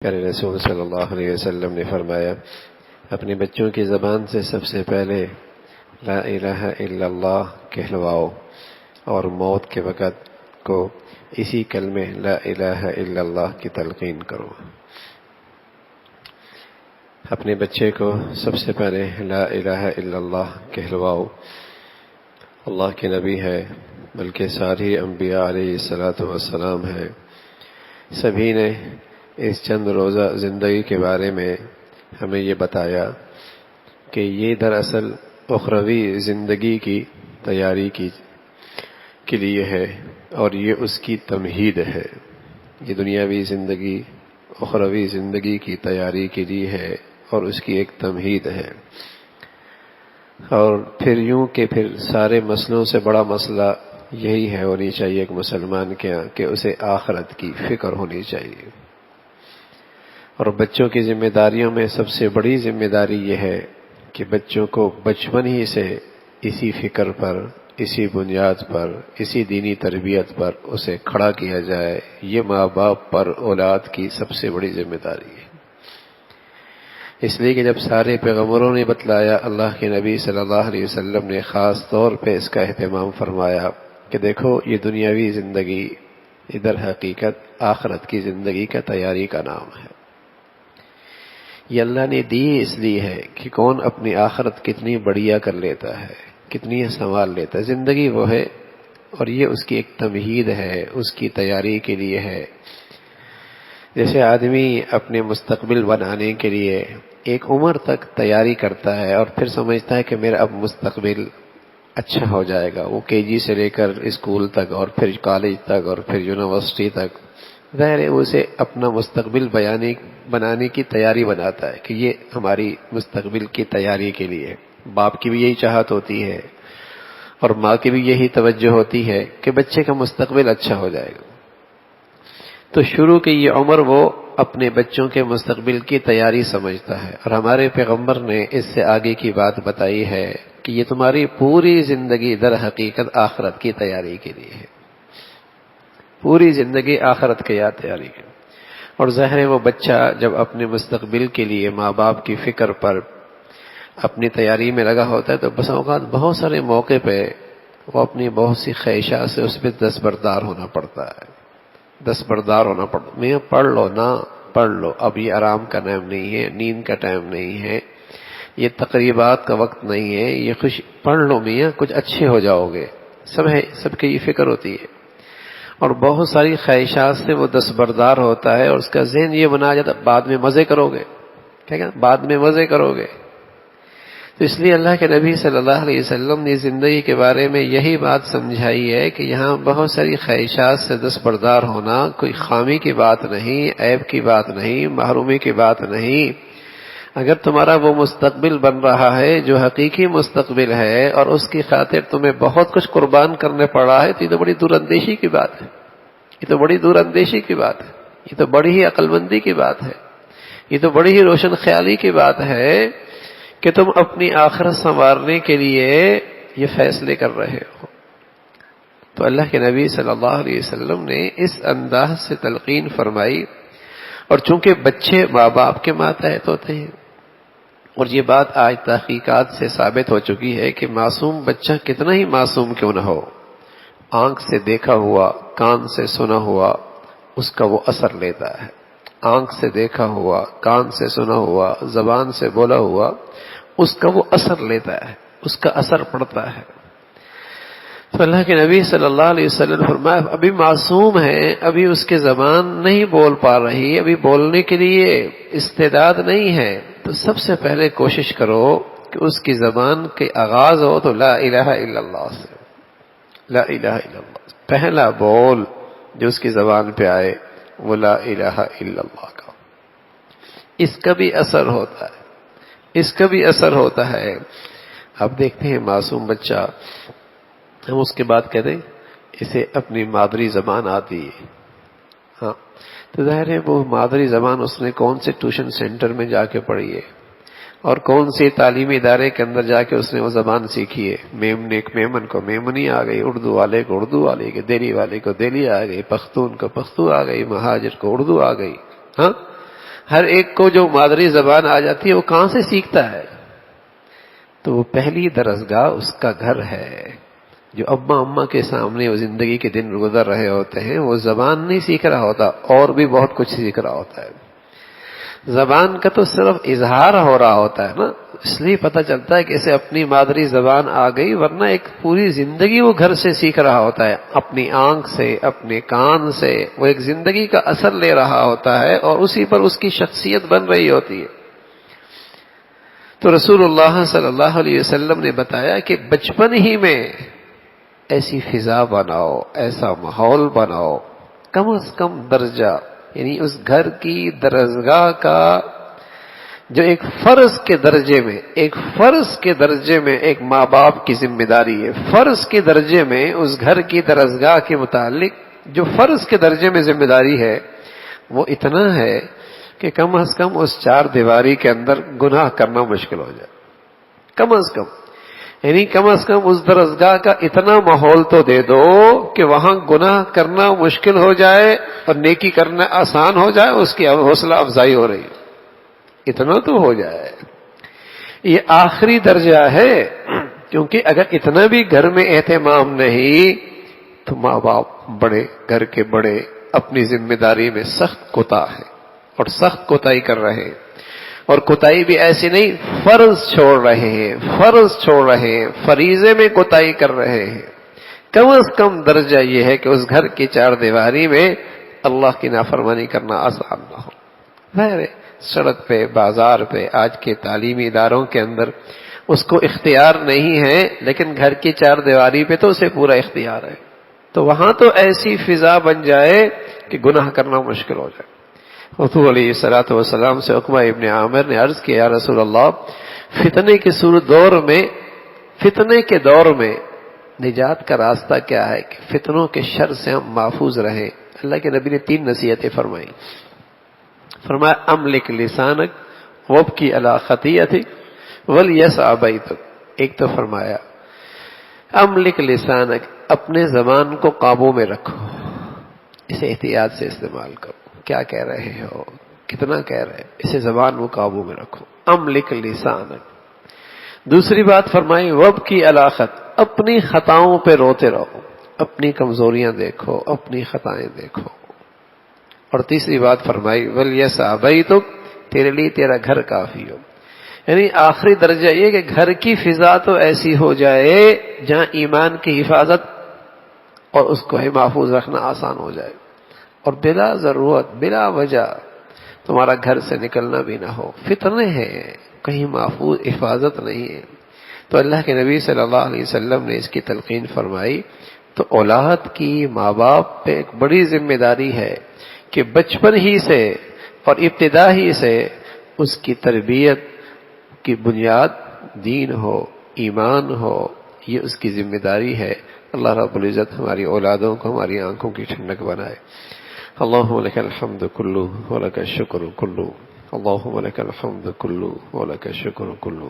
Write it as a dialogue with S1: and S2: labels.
S1: پیارے رسول صلی اللہ علیہ وسلم نے فرمایا، اپنے بچوں کی زبان سے سب سے پہلے لا الہ الا اللہ کہلواؤ اور موت کے وقت کو اسی کلمے لا الہ الا اللہ کی تلقین کرو۔ اپنے بچے کو سب سے پہلے لا الہ الا اللہ کہلواؤ۔ اللہ کے نبی ہے، بلکہ ساری انبیاء علیہ الصلاۃ والسلام ہے، سبھی نے اس چند روزہ زندگی کے بارے میں ہمیں یہ بتایا کہ یہ دراصل اخروی زندگی کی تیاری کے لیے ہے، اور یہ اس کی تمہید ہے۔ یہ دنیاوی زندگی اخروی زندگی کی تیاری کے لیے ہے اور اس کی ایک تمہید ہے۔ اور پھر یوں کہ پھر سارے مسئلوں سے بڑا مسئلہ یہی ہے ہونی چاہیے ایک مسلمان کے ہاں کہ اسے آخرت کی فکر ہونی چاہیے۔ اور بچوں کی ذمہ داریوں میں سب سے بڑی ذمہ داری یہ ہے کہ بچوں کو بچپن ہی سے اسی فکر پر، اسی بنیاد پر، اسی دینی تربیت پر اسے کھڑا کیا جائے۔ یہ ماں باپ پر اولاد کی سب سے بڑی ذمہ داری ہے۔ اس لیے کہ جب سارے پیغمبروں نے بتلایا، اللہ کے نبی صلی اللہ علیہ وسلم نے خاص طور پہ اس کا اہتمام فرمایا کہ دیکھو یہ دنیاوی زندگی ادھر حقیقت آخرت کی زندگی کا تیاری کا نام ہے۔ یہ اللہ نے دی اس لیے ہے کہ کون اپنی آخرت کتنی بڑھیا کر لیتا ہے، کتنی سنبھال لیتا ہے۔ زندگی وہ ہے اور یہ اس کی ایک تمہید ہے، اس کی تیاری کے لیے ہے۔ جیسے آدمی اپنے مستقبل بنانے کے لیے ایک عمر تک تیاری کرتا ہے اور پھر سمجھتا ہے کہ میرا اب مستقبل اچھا ہو جائے گا، وہ کے جی سے لے کر اسکول تک اور پھر کالج تک اور پھر یونیورسٹی تک، ظاہر ہے اسے اپنا مستقبل بنانے کی تیاری بناتا ہے کہ یہ ہماری مستقبل کی تیاری کے لیے۔ باپ کی بھی یہی چاہت ہوتی ہے اور ماں کی بھی یہی توجہ ہوتی ہے کہ بچے کا مستقبل اچھا ہو جائے گا۔ تو شروع کی یہ عمر وہ اپنے بچوں کے مستقبل کی تیاری سمجھتا ہے، اور ہمارے پیغمبر نے اس سے آگے کی بات بتائی ہے کہ یہ تمہاری پوری زندگی در حقیقت آخرت کی تیاری کے لیے ہے، پوری زندگی آخرت کی تیاری کے۔ اور ظاہر ہے وہ بچہ جب اپنے مستقبل کے لیے ماں باپ کی فکر پر اپنی تیاری میں لگا ہوتا ہے تو بس اوقات بہت سارے موقع پہ وہ اپنی بہت سی خواہشات سے اس پہ دستبردار ہونا پڑتا ہے، دستبردار ہونا پڑتا ہے۔ میں پڑھ لو نا، پڑھ لو، اب یہ آرام کا ٹائم نہیں ہے، نیند کا ٹائم نہیں ہے، یہ تقریبات کا وقت نہیں ہے، یہ خوش پڑھ لو میاں، کچھ اچھے ہو جاؤ گے، سب ہے، سب کی یہ فکر ہوتی ہے۔ اور بہت ساری خواہشات سے وہ دستبردار ہوتا ہے اور اس کا ذہن یہ بنا جاتا ہے بعد میں مزے کرو گے، کیا کہنا، بعد میں مزے کرو گے۔ تو اس لیے اللہ کے نبی صلی اللہ علیہ وسلم نے زندگی کے بارے میں یہی بات سمجھائی ہے کہ یہاں بہت ساری خواہشات سے دستبردار ہونا کوئی خامی کی بات نہیں، عیب کی بات نہیں، محرومی کی بات نہیں۔ اگر تمہارا وہ مستقبل بن رہا ہے جو حقیقی مستقبل ہے اور اس کی خاطر تمہیں بہت کچھ قربان کرنے پڑ رہا ہے تو یہ تو بڑی دور اندیشی کی بات ہے، یہ تو بڑی دور اندیشی کی بات ہے، یہ تو بڑی ہی عقل مندی کی بات ہے، یہ تو بڑی ہی روشن خیالی کی بات ہے کہ تم اپنی آخرت سنوارنے کے لیے یہ فیصلے کر رہے ہو۔ تو اللہ کے نبی صلی اللہ علیہ وسلم نے اس انداز سے تلقین فرمائی، اور چونکہ بچے ماں باپ کے ماتحت ہوتے ہیں، اور یہ بات آج تحقیقات سے ثابت ہو چکی ہے کہ معصوم بچہ کتنا ہی معصوم کیوں نہ ہو، آنکھ سے دیکھا ہوا، کان سے سنا ہوا، اس کا وہ اثر لیتا ہے۔ آنکھ سے دیکھا ہوا، کان سے سنا ہوا، زبان سے بولا ہوا، اس کا وہ اثر لیتا ہے، اس کا اثر پڑتا ہے۔ تو اللہ کے نبی صلی اللہ علیہ وسلم فرمایا ابھی معصوم ہے، ابھی اس کی زبان نہیں بول پا رہی، ابھی بولنے کے لیے استعداد نہیں ہے، تو سب سے پہلے کوشش کرو کہ اس کی زبان کے آغاز ہو تو لا الہ الا اللہ سے، لا الہ الا اللہ، پہلا بول جو اس کی زبان پہ آئے وہ لا الہ الا اللہ کا۔ اس کا بھی اثر ہوتا ہے، اس کا بھی اثر ہوتا ہے۔ اب دیکھتے ہیں معصوم بچہ، ہم اس کے بعد کہتے ہیں اسے اپنی مادری زبان آتی ہے، ہاں تو ظاہر ہے وہ مادری زبان اس نے کون سے ٹیوشن سینٹر میں جا کے پڑھی ہے اور کون سے تعلیمی ادارے کے اندر جا کے اس نے وہ زبان سیکھی ہے۔ میمن کو میمنی آ گئی، اردو والے کو اردو آ گئی، دہلی والے کو دہلی آ گئی، پختون کو پختو آ گئی، مہاجر کو اردو آ گئی، ہاں ہر ایک کو جو مادری زبان آ جاتی ہے وہ کہاں سے سیکھتا ہے؟ تو وہ پہلی درسگاہ اس کا گھر ہے. جو ابا اماں کے سامنے وہ زندگی کے دن گزر رہے ہوتے ہیں، وہ زبان نہیں سیکھ رہا ہوتا، اور بھی بہت کچھ سیکھ رہا ہوتا ہے. زبان کا تو صرف اظہار ہو رہا ہوتا ہے نا، اس لیے پتہ چلتا ہے کہ اسے اپنی مادری زبان آ گئی، ورنہ ایک پوری زندگی وہ گھر سے سیکھ رہا ہوتا ہے، اپنی آنکھ سے، اپنے کان سے. وہ ایک زندگی کا اثر لے رہا ہوتا ہے اور اسی پر اس کی شخصیت بن رہی ہوتی ہے. تو رسول اللہ صلی اللہ علیہ وسلم نے بتایا کہ بچپن ہی میں ایسی فضا بناؤ، ایسا ماحول بناؤ، کم از کم درجہ، یعنی اس گھر کی درسگاہ کا جو ایک فرض کے درجے میں ایک ماں باپ کی ذمہ داری ہے. فرض کے درجے میں اس گھر کی درسگاہ کے متعلق جو فرض کے درجے میں ذمہ داری ہے وہ اتنا ہے کہ کم از کم اس چار دیواری کے اندر گناہ کرنا مشکل ہو جائے. کم از کم، یعنی کم از کم اس درسگاہ کا اتنا ماحول تو دے دو کہ وہاں گناہ کرنا مشکل ہو جائے اور نیکی کرنا آسان ہو جائے. اس کی حوصلہ افزائی ہو رہی ہے، اتنا تو ہو جائے. یہ آخری درجہ ہے، کیونکہ اگر اتنا بھی گھر میں اہتمام نہیں تو ماں باپ بڑے، گھر کے بڑے اپنی ذمہ داری میں سخت کوتاہ ہے اور سخت کوتاہی کر رہے ہیں. اور کوتاہی بھی ایسی نہیں، فرض چھوڑ رہے ہیں، فریضے میں کوتاہی کر رہے ہیں. کم از کم درجہ یہ ہے کہ اس گھر کی چار دیواری میں اللہ کی نافرمانی کرنا آسان نہ ہو. سڑک پہ، بازار پہ، آج کے تعلیمی اداروں کے اندر اس کو اختیار نہیں ہے، لیکن گھر کی چار دیواری پہ تو اسے پورا اختیار ہے. تو وہاں تو ایسی فضا بن جائے کہ گناہ کرنا مشکل ہو جائے. حضور علیہ الصلوۃ والسلام سے عقبہ ابن عامر نے عرض کیا، یا رسول اللہ، فتنے کے دور میں نجات کا راستہ کیا ہے کہ فتنوں کے شر سے ہم محفوظ رہیں؟ اللہ کے نبی نے 3 نصیحتیں فرمائی. فرمایا املک لسانک وابکی علی خطیئتک ولیسع بیتک. ایک تو فرمایا املک لسانک، اپنے زبان کو قابو میں رکھو، اسے احتیاط سے استعمال کرو. کیا کہہ رہے ہو، کتنا کہہ رہے، اسے زبان کو قابو میں رکھو. املک لسانک. دوسری بات فرمائی وابکی علی خط، اپنی خطاؤں پہ روتے رہو، اپنی کمزوریاں دیکھو، اپنی خطائیں دیکھو. اور تیسری بات فرمائی ولیسع بیتک، تیرے لیے تیرا گھر کافی ہو. یعنی آخری درجہ یہ کہ گھر کی فضا تو ایسی ہو جائے جہاں ایمان کی حفاظت اور اس کو محفوظ رکھنا آسان ہو جائے، اور بلا ضرورت، بلا وجہ تمہارا گھر سے نکلنا بھی نہ ہو. فتنے ہیں، کہیں محفوظ حفاظت نہیں ہے. تو اللہ کے نبی صلی اللہ علیہ وسلم نے اس کی تلقین فرمائی. تو اولاد کی ماں باپ پہ ایک بڑی ذمہ داری ہے کہ بچپن ہی سے اور ابتدا ہی سے اس کی تربیت کی بنیاد دین ہو، ایمان ہو. یہ اس کی ذمہ داری ہے. اللہ رب العزت ہماری اولادوں کو ہماری آنکھوں کی ٹھنڈک بنائے. اللہم لک الحمد کلہ ولک الشکر کلہ، اللہم لک الحمد کلہ ولک الشکر کلہ.